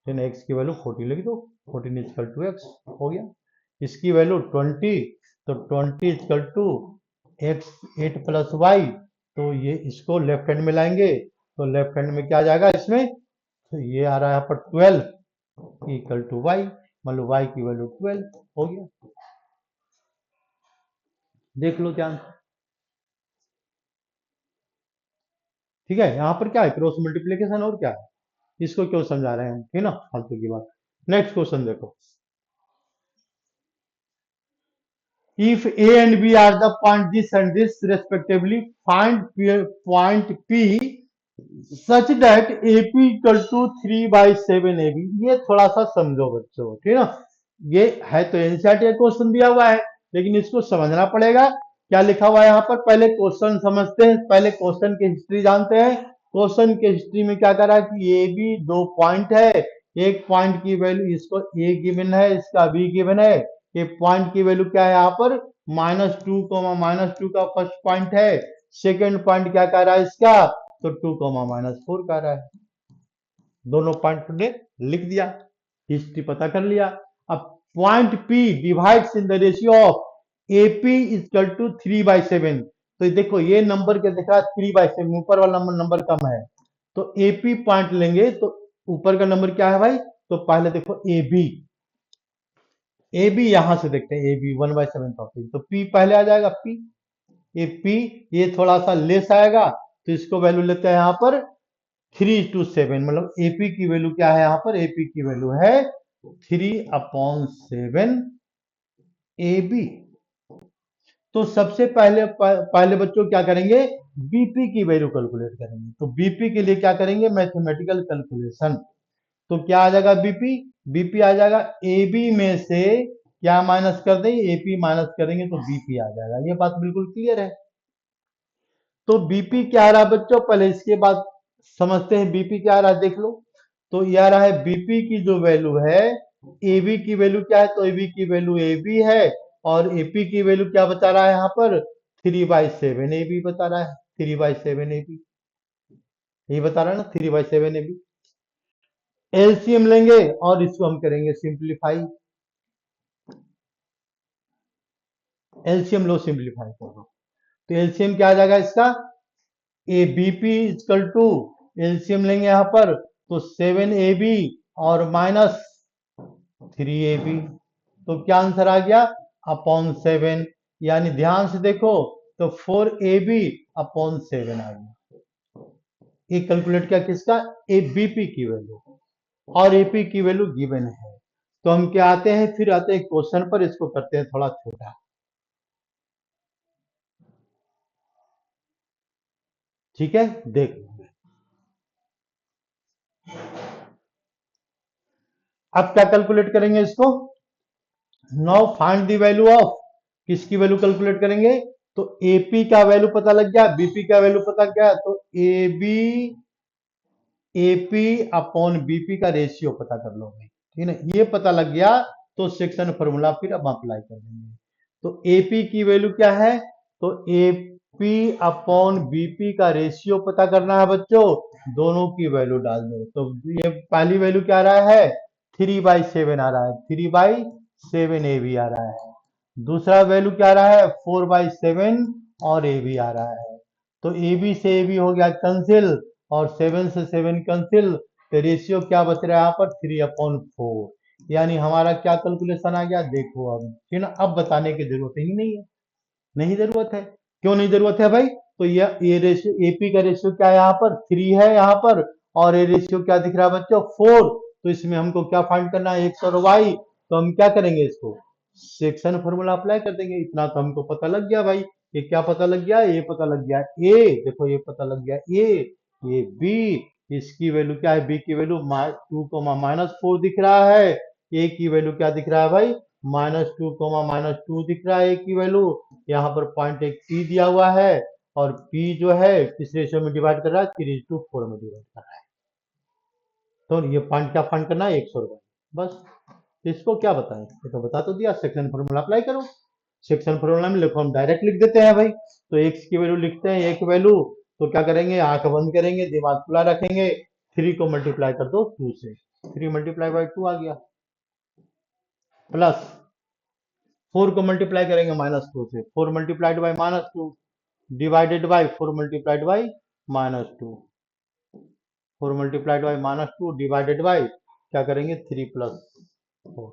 फिर x की वैल्यू 14 लिख दो। 14 x हो गया। इसकी वैल्यू 20, तो 20 x 8 + y। तो ये इसको लेफ्ट हैंड में लाएंगे तो लेफ्ट हैंड में क्या आ जाएगा इसमें, तो ये आ रहा है यहाँ पर 12 = y, मतलब y की वैल्यू 12 हो गया। देख लो ध्यान से। ठीक है, यहाँ पर क्या है, क्रॉस मल्टीप्लीकेशन, और क्या है, इसको क्यों समझा रहे हैं हम, ठीक ना, फालतू की बात। नेक्स्ट क्वेश्चन देखो। If A and B are the point this and this respectively, find point P such that AP = 3/7 AB। ये थोड़ा सा समझो बच्चों, ठीक ना। ये है तो एनसीईआरटी का क्वेश्चन दिया हुआ है, लेकिन इसको समझना पड़ेगा। क्या लिखा हुआ है यहाँ पर, पहले क्वेश्चन समझते हैं, पहले क्वेश्चन की हिस्ट्री जानते हैं। क्वेश्चन की हिस्ट्री में क्या करा कि ए बी दो पॉइंट है, एक पॉइंट की वैल्यू, इसको ए गिवन है, इसका बी गिवन है। ये पॉइंट की वैल्यू क्या है यहाँ पर, -2, का फर्स्ट पॉइंट है। सेकेंड पॉइंट क्या कह रहा है इसका, तो 2, -4 कह रहा है। दोनों पॉइंट ने लिख दिया, हिस्ट्री पता कर लिया। अब point P divides in the ratio of AP = 3/7। तो देखो ये नंबर क्या दिख रहा है, 3/7, ऊपर वाला नंबर कम है। तो AP पॉइंट लेंगे तो ऊपर का नंबर क्या है भाई, तो पहले देखो AB यहां से देखते हैं, AB 1/7 ऑफ, तो P पहले आ जाएगा, P। ये P, ये थोड़ा सा लेस आएगा, तो इसको वैल्यू लेते हैं यहाँ पर 3/7, मतलब AP की वैल्यू क्या है यहाँ पर, AP की वैल्यू है 3/7 AB। तो सबसे पहले बच्चों क्या करेंगे, BP की वैल्यू कैलकुलेट करेंगे। तो BP के लिए क्या करेंगे, मैथमेटिकल कैलकुलेशन। तो क्या आ जाएगा BP आ जाएगा AB में से क्या माइनस कर देंगे, AP माइनस करेंगे तो BP आ जाएगा। ये बात बिल्कुल क्लियर है। तो BP क्या आ रहा है बच्चों, पहले इसके बाद समझते हैं BP क्या आ रहा है, देख लो। तो ये आ रहा है BP की जो वैल्यू है, AB की वैल्यू क्या है, तो AB की वैल्यू AB है, और AP की वैल्यू क्या बता रहा है यहाँ पर, 3/7 AB बता रहा है। 3/7 AB ये बता रहा है ना, 3/7 AB। एलसीएम लेंगे और इसको हम करेंगे सिंप्लीफाई। एलसीएम लो, सिंप्लीफाई करो, तो एलसीएम क्या आ जाएगा इसका, ए बीपी इक्वल टू, एलसीएम लेंगे यहां पर तो 7AB और -3AB। तो क्या आंसर आ गया, अपॉन 7। यानी ध्यान से देखो, तो 4AB अपॉन 7 आ गया। ये कैलकुलेट किया किसका, ए बीपी की वैल्यू, और एपी की वैल्यू गिवन है। तो हम क्या आते हैं, फिर आते हैं क्वेश्चन पर, इसको करते हैं थोड़ा छोटा। ठीक है, देख लो। अब क्या कैलकुलेट करेंगे इसको, now find the value of, किसकी वैल्यू कैलकुलेट करेंगे, तो एपी का वैल्यू पता लग गया, बीपी का वैल्यू पता गया, तो एबी एपी अपॉन बीपी का रेशियो पता कर लो भाई। ठीक है ना, ये पता लग गया तो सेक्शन फॉर्मूला फिर अब अप्लाई कर देंगे। तो एपी की वैल्यू क्या है, तो एपी अपॉन बीपी का रेशियो पता करना है बच्चों, दोनों की वैल्यू डाल दो। तो ये पहली वैल्यू क्या आ रहा है, 3/7 आ रहा है, 3/7 ए भी आ रहा है। दूसरा वैल्यू क्या आ रहा है, 4/7 और ए भी आ रहा है। तो ए बी से ए बी हो गया कैंसिल, और 7 से 7 कैंसिल, तो रेशियो क्या बच रहा है यहाँ पर, 3/4। यानी हमारा क्या कैलकुलेशन आ गया, देखो अब, ठीक है ना, अब बताने की जरूरत ही नहीं है, नहीं जरूरत है। क्यों नहीं जरूरत है भाई, तो ये रेशियो एपी का रेशियो क्या है, यहाँ पर 3 है यहाँ पर, और ये रेशियो क्या दिख रहा है बच्चों, 4। तो इसमें हमको क्या फाइंड करना है, एक्स और वाई। तो हम क्या करेंगे, इसको सेक्शन फॉर्मूला अप्लाई कर देंगे। इतना तो हमको पता लग गया भाई। ये क्या पता लग गया, ये पता लग गया ए, देखो ये पता लग गया ए, ये बी, इसकी वैल्यू क्या है, बी की वैल्यू 2, -4 दिख रहा है। ए की वैल्यू क्या दिख रहा है भाई, -2, दिख रहा है ए की वैल्यू। यहाँ पर पॉइंट एक पी दिया हुआ है, और पी जो है किस रेशियो में डिवाइड कर रहा है, 3:4 में डिवाइड कर रहा है। तो ये पॉइंट क्या फाइंड करना है, 100 बस। इसको क्या बताएं, ये तो बता तो दिया, सेक्शन फॉर्मूला अप्लाई करो। सेक्शन फॉर्मूला में लिखो, हम डायरेक्ट लिख देते हैं भाई। तो एक्स की वैल्यू लिखते हैं, एक वैल्यू, तो क्या करेंगे, आंख बंद करेंगे, दिमाग खुला रखेंगे, 3 को मल्टीप्लाई कर दो 2 से, 3 × 2 आ गया, प्लस 4 को मल्टीप्लाई करेंगे -2 से, 4 multiplied by -2 divided by 4 multiplied by -2, 4 multiplied by -2 divided by क्या करेंगे, 3 + 4।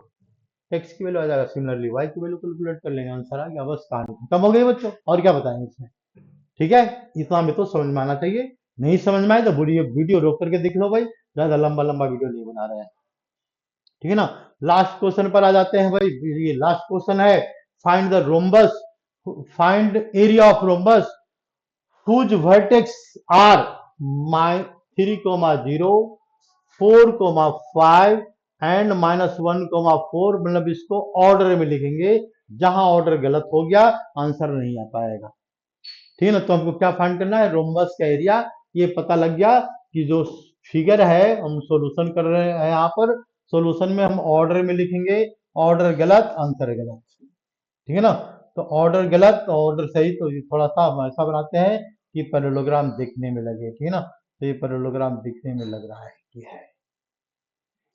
एक्स की वैल्यू आ जाएगा, सिमिलरली वाई की वैल्यू कैलकुलेट कर लेंगे, आंसर आ गया, बस कहानी खत्म हो गई बच्चों। और क्या बताएंगे इसमें, ठीक है, इतना में तो समझ में आना चाहिए। नहीं समझ में आए तो वीडियो रोक करके देख लो भाई, ज्यादा लंबा लंबा वीडियो नहीं बना रहे हैं, ठीक है ना। लास्ट क्वेश्चन पर आ जाते हैं भाई, ये लास्ट क्वेश्चन है, find the rhombus, find area of rhombus whose vertex are 3,0, 4,5 and -1,4। मतलब इसको ऑर्डर में लिखेंगे, जहां ऑर्डर गलत हो गया आंसर नहीं आ पाएगा, ठीक है ना। तो हमको क्या फाइंड करना है, रोम्बस का एरिया। ये पता लग गया कि जो फिगर है हम सॉल्यूशन कर रहे हैं, यहाँ पर सॉल्यूशन में हम ऑर्डर में लिखेंगे, ऑर्डर गलत आंसर गलत, ठीक है ना। तो ऑर्डर गलत तो ऑर्डर सही, तो ये थोड़ा सा हम ऐसा बनाते हैं कि पैरेललोग्राम दिखने में लगे, ठीक है ना। तो ये पैरेललोग्राम दिखने में लग रहा है कि है,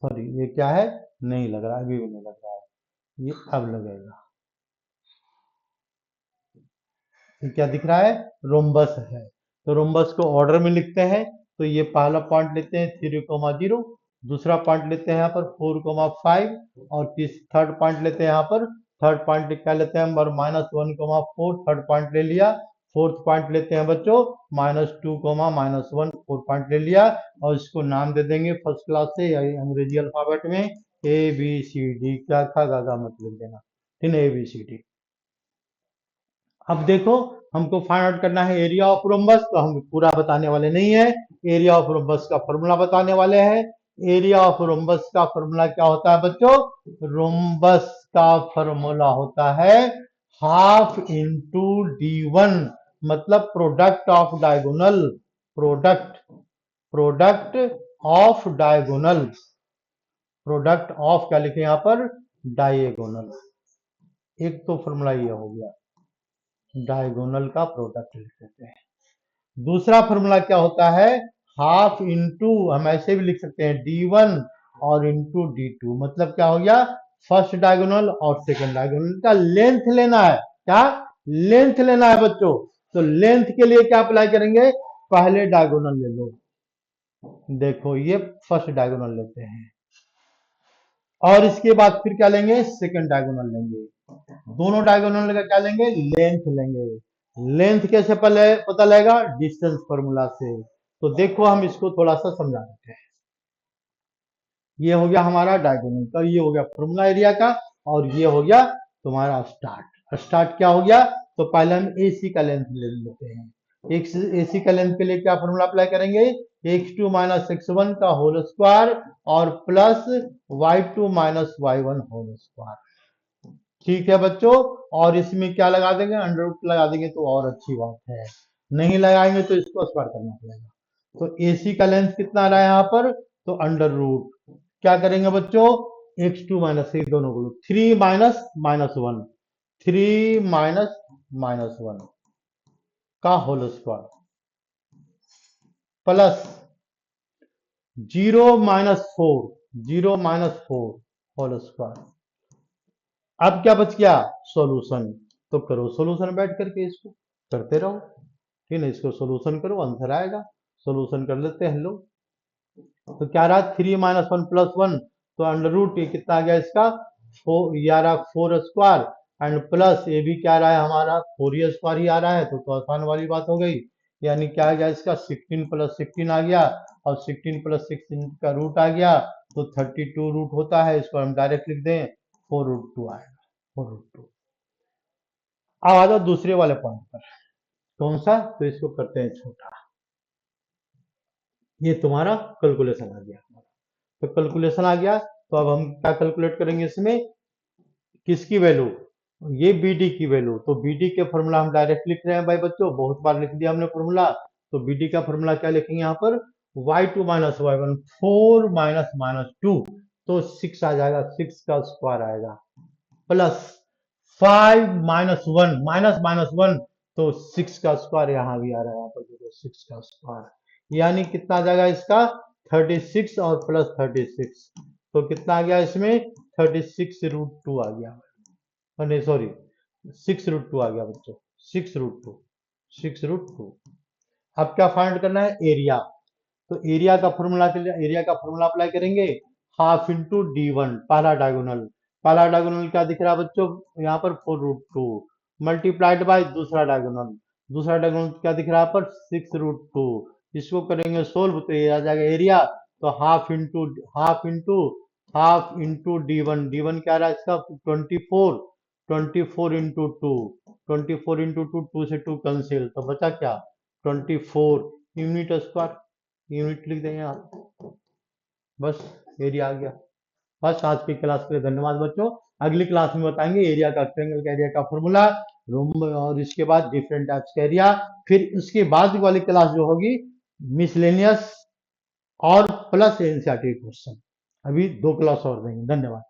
सॉरी ये क्या है, नहीं लग रहा है, अभी भी नहीं लग रहा है, ये अब लगेगा। ये क्या दिख रहा है, रोम्बस है। तो रोम्बस को ऑर्डर में लिखते हैं। तो ये पहला पॉइंट लेते हैं 3,0, दूसरा पॉइंट लेते हैं यहाँ पर 4,5, और थर्ड पॉइंट लेते हैं यहाँ पर, थर्ड पॉइंट क्या लेते हैं हम, -1,4, थर्ड पॉइंट ले लिया। फोर्थ पॉइंट लेते हैं बच्चों -2, -1, 4 पॉइंट ले लिया, और इसको नाम दे देंगे फर्स्ट क्लास से या अंग्रेजी अल्फाबेट में ABCD, क्या खा गा गा मत लिख देना, ठीक है, ABCD। अब देखो, हमको फाइंड आउट करना है एरिया ऑफ रोम्बस, तो हम पूरा बताने वाले नहीं है, एरिया ऑफ रोम्बस का फॉर्मूला बताने वाले हैं। एरिया ऑफ रोम्बस का फॉर्मूला क्या होता है बच्चों, रोम्बस का फॉर्मूला होता है ½ × D1, मतलब product of diagonal, product product of diagonal, product of क्या लिखे यहाँ पर, डायगोनल। एक तो फॉर्मूला ये हो गया, डायगोनल का प्रोडक्ट लिख देते हैं। दूसरा फॉर्मूला क्या होता है, ½ हम ऐसे भी लिख सकते हैं D1 और इंटू D2, मतलब क्या हो गया, फर्स्ट डायगोनल और सेकंड डायगोनल का लेंथ लेना है, क्या लेंथ लेना है बच्चों। तो लेंथ के लिए क्या अप्लाई करेंगे, पहले डायगोनल ले लो, देखो ये फर्स्ट डायगोनल लेते हैं, और इसके बाद फिर क्या लेंगे, सेकंड डायगोनल लेंगे, दोनों डायगोनल का क्या लेंगे, लेंथ लेंगे। लेंथ कैसे पता लगेगा, डिस्टेंस फॉर्मूला से। तो देखो हम इसको थोड़ा सा समझा देते हैं। ये हो गया हमारा डायगोनल का, ये हो गया फॉर्मूला एरिया का, और ये हो गया तुम्हारा स्टार्ट। स्टार्ट क्या हो गया, तो पहले हम AC का लेंथ ले लेते हैं। AC का लेंथ के लिए क्या फॉर्मूला अप्लाई करेंगे, x2 - x1 का होल स्क्वायर, और plus y2 - y1 whole square, ठीक है बच्चों। और इसमें क्या लगा देंगे, अंडर रूट लगा देंगे तो और अच्छी बात है, नहीं लगाएंगे तो इसको स्क्वायर करना पड़ेगा। तो AC का लेंथ कितना आ रहा है यहाँ पर, तो अंडर रूट क्या करेंगे बच्चों, x2 माइनस थ्री दोनों को लो, 3 minus minus one, 3 minus minus one का whole square plus 0 minus four, 0 minus four whole square. अब क्या बच गया? सॉल्यूशन। तो करो सॉल्यूशन बैठ करके, इसको करते रहो, ठीक है, इसको सॉल्यूशन करो, आंसर आएगा। सॉल्यूशन कर लेते हैं लोग। तो क्या रहा? 3 माइनस वन प्लस वन, तो अंडर रूट ये कितना आ गया इसका? फोर, ये आ रहा 4 स्क्वायर एंड प्लस ये भी क्या आ रहा है हमारा? 4 स्क्वायर ही आ रहा है, तो आसान वाली बात हो गई। यानी क्या आ गया इसका? 16 प्लस 16 आ गया, और 16 प्लस 16 का रूट आ गया, तो 32 रूट होता है। इसको हम डायरेक्ट लिख दें, 4 रूट 2 आएगा, 4 रूट 2। अब आ जाओ दूसरे वाले पॉइंट पर। कौन सा? तो इसको करते हैं छोटा। ये तुम्हारा कैलकुलेशन आ गया। तो कैलकुलेशन आ गया, तो अब हम क्या कैलकुलेट करेंगे इसमें? किसकी वैल्यू? ये बी डी की वैल्यू। तो बी डी के फॉर्मूला हम डायरेक्ट लिख रहे हैं भाई बच्चों, बहुत बार लिख दिया हमने फॉर्मूला। तो बी डी का फॉर्मूला क्या लिखेंगे यहाँ पर? y2 minus Y one, 4 minus minus two, तो 6 आ जाएगा, 6 का स्क्वायर आएगा, plus 5 minus one, minus minus one, तो 6 का स्क्वायर यहाँ भी आ रहा है, यहाँ पर देखो 6 का स्क्वायर, यानी कितना आ जाएगा इसका? 36 और प्लस 36, तो कितना आ गया इसमें? 36 रूट 2 आ गया, नहीं सॉरी, 6 रूट 2 आ गया बच्चों, 6 रूट 2, 6 रूट 2। अब क्या फाइंड करना है? एरिया। तो एरिया का फॉर्मूला के लिए एरिया का फॉर्मूला अप्लाई करेंगे, हाफ इंटू डी वन, पहला डायगोनल। पहला डायगोनल क्या दिख रहा है बच्चों यहाँ पर? 4 रूट 2 मल्टीप्लाइड बाय दूसरा डायगोनल। दूसरा डायगोनल क्या दिख रहा है पर? 6 रूट 2। इसको करेंगे सोल्व, तो ये आ जाएगा एरिया। तो हाफ इंटू डी वन क्या रहा है इसका? 24, 24 इंटू टू, 24 इंटू टू, 2 से 2 कैंसिल, तो बचा क्या? 24 यूनिट स्क्वायर, यूनिट लिख देंगे आप, बस एरिया आ गया। बस आज की क्लास के लिए धन्यवाद बच्चों। अगली क्लास में बताएंगे एरिया का, ट्रायंगल का एरिया का फॉर्मूला, रोम, और इसके बाद डिफरेंट टाइप्स का एरिया। फिर उसके बाद वाली क्लास जो होगी मिसलेनियस और प्लस एनसीईआरटी क्वेश्चन। अभी 2 क्लास और देंगे। धन्यवाद।